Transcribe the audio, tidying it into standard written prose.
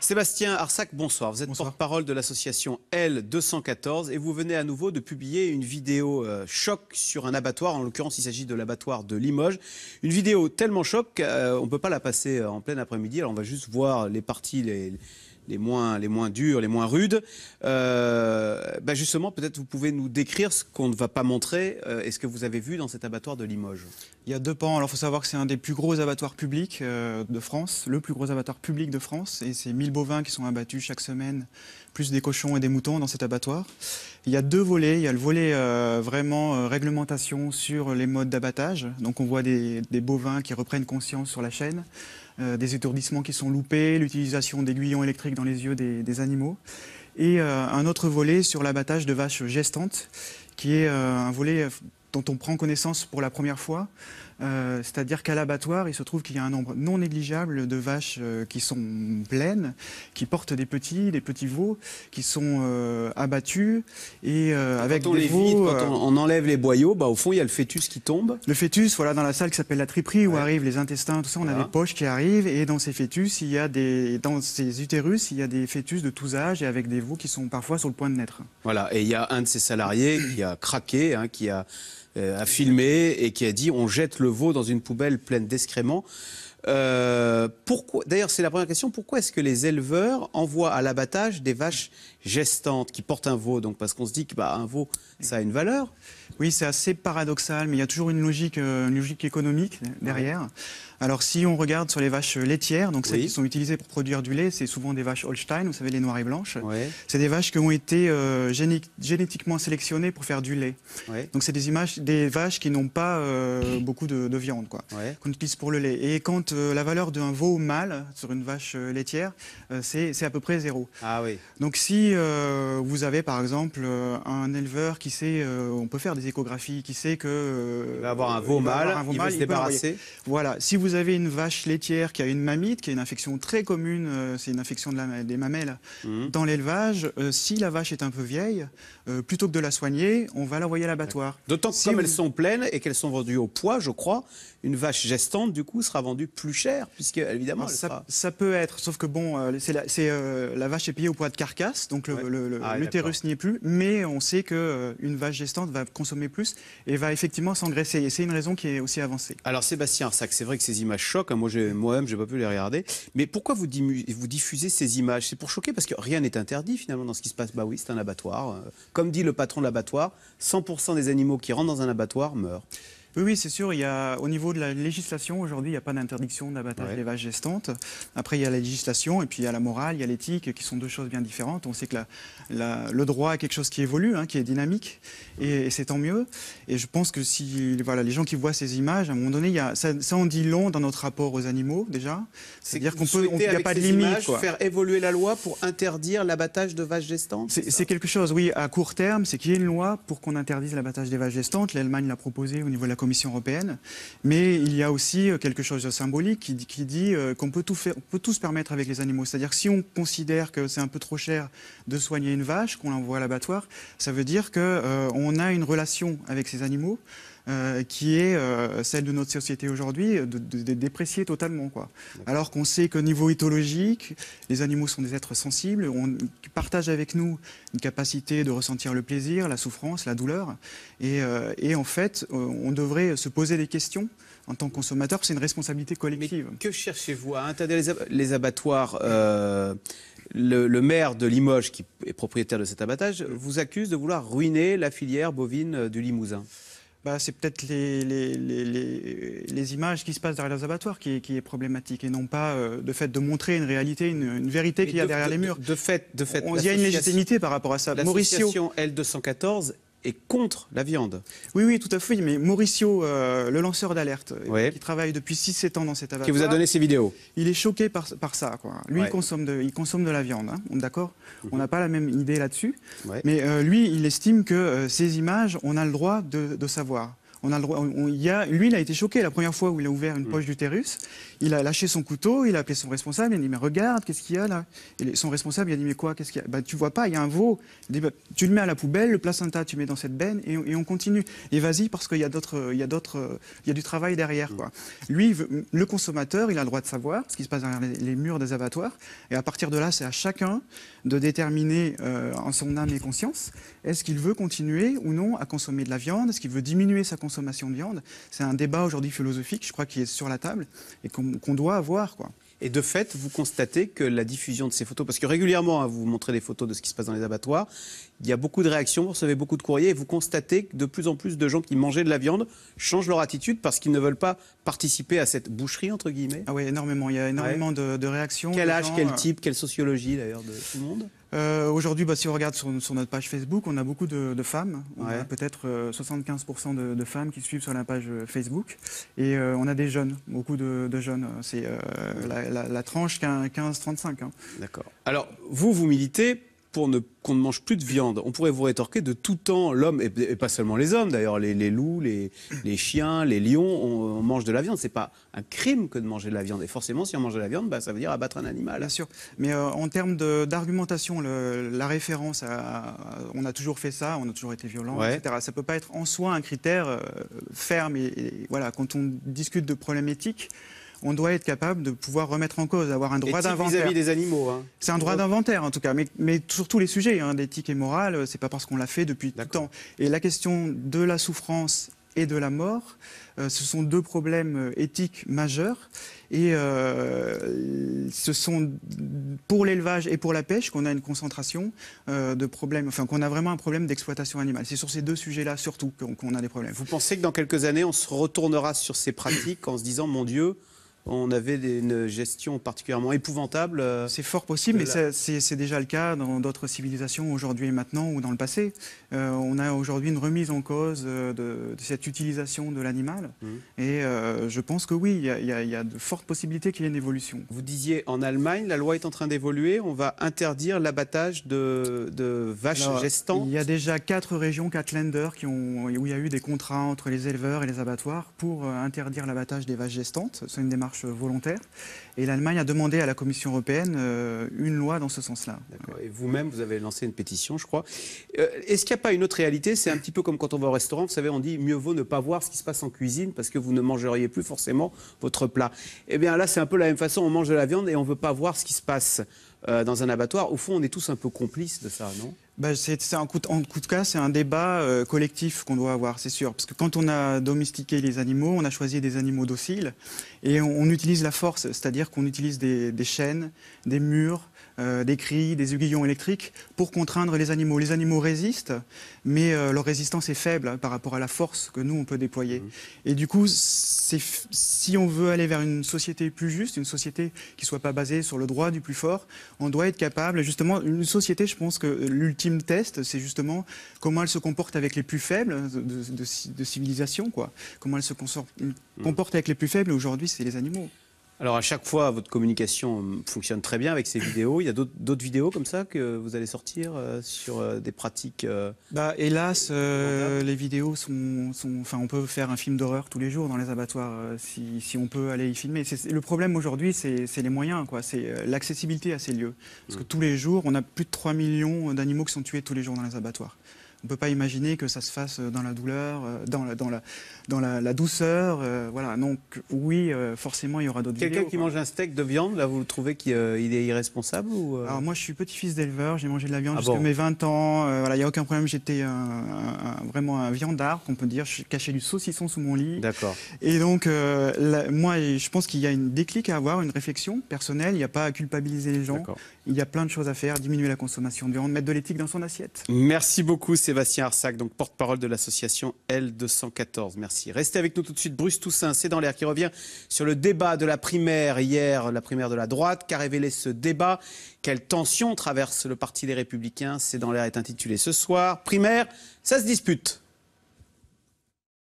Sébastien Arsac, bonsoir. Vous êtes porte-parole de l'association L214 et vous venez à nouveau de publier une vidéo choc sur un abattoir. En l'occurrence, il s'agit de l'abattoir de Limoges. Une vidéo tellement choc qu'on ne peut pas la passer en plein après-midi. Alors on va juste voir les parties les moins dures, les moins rudes. Justement, peut-être vous pouvez nous décrire ce qu'on ne va pas montrer et ce que vous avez vu dans cet abattoir de Limoges. Il y a deux pans. Alors, il faut savoir que c'est un des plus gros abattoirs publics de France, le plus gros abattoir public de France. Et c'est 1000 bovins qui sont abattus chaque semaine, plus des cochons et des moutons dans cet abattoir. Il y a deux volets. Il y a le volet vraiment réglementation sur les modes d'abattage. Donc, on voit des bovins qui reprennent conscience sur la chaîne, des étourdissements qui sont loupés, l'utilisation d'aiguillons électriques dans les yeux des animaux. Et un autre volet sur l'abattage de vaches gestantes, qui est un volet dont on prend connaissance pour la première fois. C'est-à-dire qu'à l'abattoir, il se trouve qu'il y a un nombre non négligeable de vaches qui sont pleines, qui portent des petits veaux, qui sont abattus. Et avec quand on des les veaux, vide, quand on enlève les boyaux, au fond, il y a le fœtus qui tombe. Le fœtus, voilà, dans la salle qui s'appelle la triperie, où arrivent les intestins, tout ça, on a des poches qui arrivent. Et dans ces fœtus, dans ces utérus, il y a des fœtus de tous âges et avec des veaux qui sont parfois sur le point de naître. Voilà, et il y a un de ces salariés qui a craqué, qui a filmé et qui a dit on jette le veau dans une poubelle pleine d'excréments. Pourquoi, d'ailleurs, c'est la première question, pourquoi est-ce que les éleveurs envoient à l'abattage des vaches gestantes qui portent un veau? Donc, parce qu'on se dit qu'un veau, ça a une valeur. Oui, c'est assez paradoxal, mais il y a toujours une logique économique derrière. Alors, si on regarde sur les vaches laitières, donc celles qui sont utilisées pour produire du lait, c'est souvent des vaches Holstein, vous savez, les noires et blanches. C'est des vaches qui ont été génétiquement sélectionnées pour faire du lait. Donc, c'est des vaches qui n'ont pas beaucoup de viande, qu'on utilise pour le lait. Et quand la valeur d'un veau mâle sur une vache laitière, c'est à peu près 0. Donc, si vous avez, par exemple, un éleveur qui sait, on peut faire des échographies, qui sait que... il va avoir un veau mâle, il veut se débarrasser. Voilà, si vous avez une vache laitière qui a une mamite, qui a une infection très commune, c'est une infection des mamelles dans l'élevage, si la vache est un peu vieille, plutôt que de la soigner, on va l'envoyer à l'abattoir. D'autant que comme elles sont pleines et qu'elles sont vendues au poids, je crois, une vache gestante, du coup, sera vendue plus cher, puisque, évidemment, ça peut être, sauf que bon, la vache est payée au poids de carcasse, donc l'utérus n'y est plus, mais on sait qu'une vache gestante va consommer plus et va effectivement s'engraisser. Et c'est une raison qui est aussi avancée. Alors, Sébastien Arsac, c'est vrai que ces images choquent. Moi-même, je n'ai pas pu les regarder. Mais pourquoi vous diffusez ces images? C'est pour choquer, parce que rien n'est interdit, finalement, dans ce qui se passe. Bah oui, c'est un abattoir. Comme dit le patron de l'abattoir, 100% des animaux qui rentrent dans un abattoir meurent. Oui, c'est sûr. Au niveau de la législation, aujourd'hui, il n'y a pas d'interdiction d'abattage des vaches gestantes. Après, il y a la législation et puis il y a la morale, il y a l'éthique, qui sont deux choses bien différentes. On sait que le droit est quelque chose qui évolue, qui est dynamique, et c'est tant mieux. Et je pense que si les gens qui voient ces images, à un moment donné, ça en dit long dans notre rapport aux animaux, déjà. C'est-à-dire qu'il n'y a pas de limite. Faire évoluer la loi pour interdire l'abattage de vaches gestantes? C'est quelque chose, oui, à court terme, c'est qu'il y ait une loi pour qu'on interdise l'abattage des vaches gestantes. L'Allemagne l'a proposé au niveau de la Commission européenne, mais il y a aussi quelque chose de symbolique qui dit qu'on peut tout faire, on peut tout se permettre avec les animaux. C'est-à-dire que si on considère que c'est un peu trop cher de soigner une vache, qu'on l'envoie à l'abattoir, ça veut dire qu'on a une relation avec ces animaux qui est celle de notre société aujourd'hui, de déprécier totalement, Alors qu'on sait qu'au niveau éthologique, les animaux sont des êtres sensibles, qui partagent avec nous une capacité de ressentir le plaisir, la souffrance, la douleur. Et en fait, on devrait se poser des questions en tant que consommateur, c'est une responsabilité collective. Mais que cherchez-vous à interdire les abattoirs? Le maire de Limoges, qui est propriétaire de cet abattage, vous accuse de vouloir ruiner la filière bovine du Limousin. C'est peut-être les images qui se passent derrière les abattoirs qui est problématique, et non pas le fait de montrer une réalité, une vérité qu'il y a derrière les murs. De fait, il y a une légitimité par rapport à ça. L'association L214 est contre la viande. Oui, tout à fait. Mais Mauricio, le lanceur d'alerte, qui travaille depuis 6-7 ans dans cet abattoir... Qui vous a donné ces vidéos. Il est choqué par ça, Lui, il consomme de la viande, d'accord. On n'a pas la même idée là-dessus. Mais lui, il estime que ces images, on a le droit de savoir. On a le droit, lui, il a été choqué la première fois où il a ouvert une poche d'utérus. Il a lâché son couteau, il a appelé son responsable, il a dit mais regarde, qu'est-ce qu'il y a là? Et son responsable il a dit mais quoi, qu'est-ce qu'il y a? Bah, tu vois pas, il y a un veau. Il dit, bah, tu le mets à la poubelle, le placenta tu mets dans cette benne et on continue. Et vas-y parce qu'il y a du travail derrière, quoi. Lui, le consommateur, il a le droit de savoir ce qui se passe derrière les murs des abattoirs. Et à partir de là, c'est à chacun de déterminer en son âme et conscience, est-ce qu'il veut continuer ou non à consommer de la viande? Est-ce qu'il veut diminuer sa consommation de viande? C'est un débat aujourd'hui philosophique, je crois, qui est sur la table et qu'on doit avoir, quoi. Et de fait, vous constatez que la diffusion de ces photos, parce que régulièrement, hein, vous montrez des photos de ce qui se passe dans les abattoirs, il y a beaucoup de réactions, vous recevez beaucoup de courriers, et vous constatez que de plus en plus de gens qui mangeaient de la viande changent leur attitude parce qu'ils ne veulent pas participer à cette boucherie, entre guillemets. Ah oui, énormément. Il y a énormément de réactions. Quel âge, quel type, quelle sociologie, d'ailleurs, de tout le monde? Aujourd'hui, si on regarde sur notre page Facebook, on a beaucoup de femmes. On a peut-être 75% de femmes qui suivent sur la page Facebook. Et on a des jeunes, beaucoup de jeunes. C'est la tranche 15-35. Hein. D'accord. Alors, vous militez pour qu'on ne mange plus de viande. On pourrait vous rétorquer de tout temps, l'homme, et pas seulement les hommes d'ailleurs, les loups, les chiens, les lions, on mange de la viande. C'est pas un crime que de manger de la viande. Et forcément, si on mange de la viande, bah, ça veut dire abattre un animal. Bien sûr. Mais en termes d'argumentation, la référence, on a toujours fait ça, on a toujours été violent, etc. Ça ne peut pas être en soi un critère ferme. Et voilà, quand on discute de problèmes éthiques, on doit être capable de pouvoir remettre en cause, avoir un droit d'inventaire. Vis-à-vis des animaux. Hein. C'est un droit d'inventaire, en tout cas, mais sur tous les sujets, hein, d'éthique et morale, c'est pas parce qu'on l'a fait depuis tout le temps. Et la question de la souffrance et de la mort, ce sont deux problèmes éthiques majeurs. Et ce sont pour l'élevage et pour la pêche qu'on a une concentration de problèmes, enfin qu'on a vraiment un problème d'exploitation animale. C'est sur ces deux sujets-là surtout qu'on a des problèmes. Vous pensez que dans quelques années, on se retournera sur ces pratiques en se disant, mon Dieu, on avait une gestion particulièrement épouvantable. C'est fort possible, mais c'est déjà le cas dans d'autres civilisations aujourd'hui et maintenant ou dans le passé. On a aujourd'hui une remise en cause de cette utilisation de l'animal. Et je pense que oui, il y a de fortes possibilités qu'il y ait une évolution. Vous disiez en Allemagne, la loi est en train d'évoluer. On va interdire l'abattage de vaches gestantes. Il y a déjà 4 régions, 4 länder où il y a eu des contrats entre les éleveurs et les abattoirs pour interdire l'abattage des vaches gestantes. C'est une démarche volontaire. Et l'Allemagne a demandé à la Commission européenne une loi dans ce sens-là. Et vous-même, vous avez lancé une pétition, je crois. Est-ce qu'il n'y a pas une autre réalité? C'est un petit peu comme quand on va au restaurant. Vous savez, on dit mieux vaut ne pas voir ce qui se passe en cuisine parce que vous ne mangeriez plus forcément votre plat. Eh bien là, c'est un peu la même façon. On mange de la viande et on ne veut pas voir ce qui se passe dans un abattoir. Au fond, on est tous un peu complices de ça, non? En coup de cas, c'est un débat collectif qu'on doit avoir, c'est sûr. Parce que quand on a domestiqué les animaux, on a choisi des animaux dociles et on utilise la force, c'est-à-dire qu'on utilise des chaînes, des murs, des grilles, des aiguillons électriques pour contraindre les animaux. Les animaux résistent, mais leur résistance est faible par rapport à la force que nous, on peut déployer. Et du coup, si on veut aller vers une société plus juste, une société qui ne soit pas basée sur le droit du plus fort, on doit être capable, justement, une société, je pense que l'ultime test, c'est justement comment elle se comporte avec les plus faibles de civilisation, quoi. Comment elle se comporte avec les plus faibles, aujourd'hui, c'est les animaux. Alors à chaque fois, votre communication fonctionne très bien avec ces vidéos. Il y a d'autres vidéos comme ça que vous allez sortir sur des pratiques hélas, les vidéos enfin, on peut faire un film d'horreur tous les jours dans les abattoirs si on peut aller y filmer. Le problème aujourd'hui, c'est les moyens, quoi. C'est l'accessibilité à ces lieux. Parce que tous les jours, on a plus de 3 millions d'animaux qui sont tués tous les jours dans les abattoirs. On ne peut pas imaginer que ça se fasse dans la douleur, dans la douceur. Voilà. Donc oui, forcément, il y aura d'autres vidéos. Quelqu'un qui mange un steak de viande, là, vous trouvez qu'il est irresponsable ou Alors moi, je suis petit-fils d'éleveur, j'ai mangé de la viande jusqu'à mes 20 ans. Voilà, il n'y a aucun problème, j'étais vraiment un viandard, qu'on peut dire. Je cachais du saucisson sous mon lit. D'accord. Et donc, moi, je pense qu'il y a une déclic à avoir, une réflexion personnelle. Il n'y a pas à culpabiliser les gens. Il y a plein de choses à faire, diminuer la consommation de viande, mettre de l'éthique dans son assiette. Merci beaucoup Sébastien Arsac, donc porte-parole de l'association L214. Merci. Restez avec nous tout de suite. Bruce Toussaint, c'est dans l'air, qui revient sur le débat de la primaire hier, la primaire de la droite. Qu'a révélé ce débat? Quelle tension traverse le Parti des Républicains? C'est dans l'air est intitulé ce soir. Primaire, ça se dispute.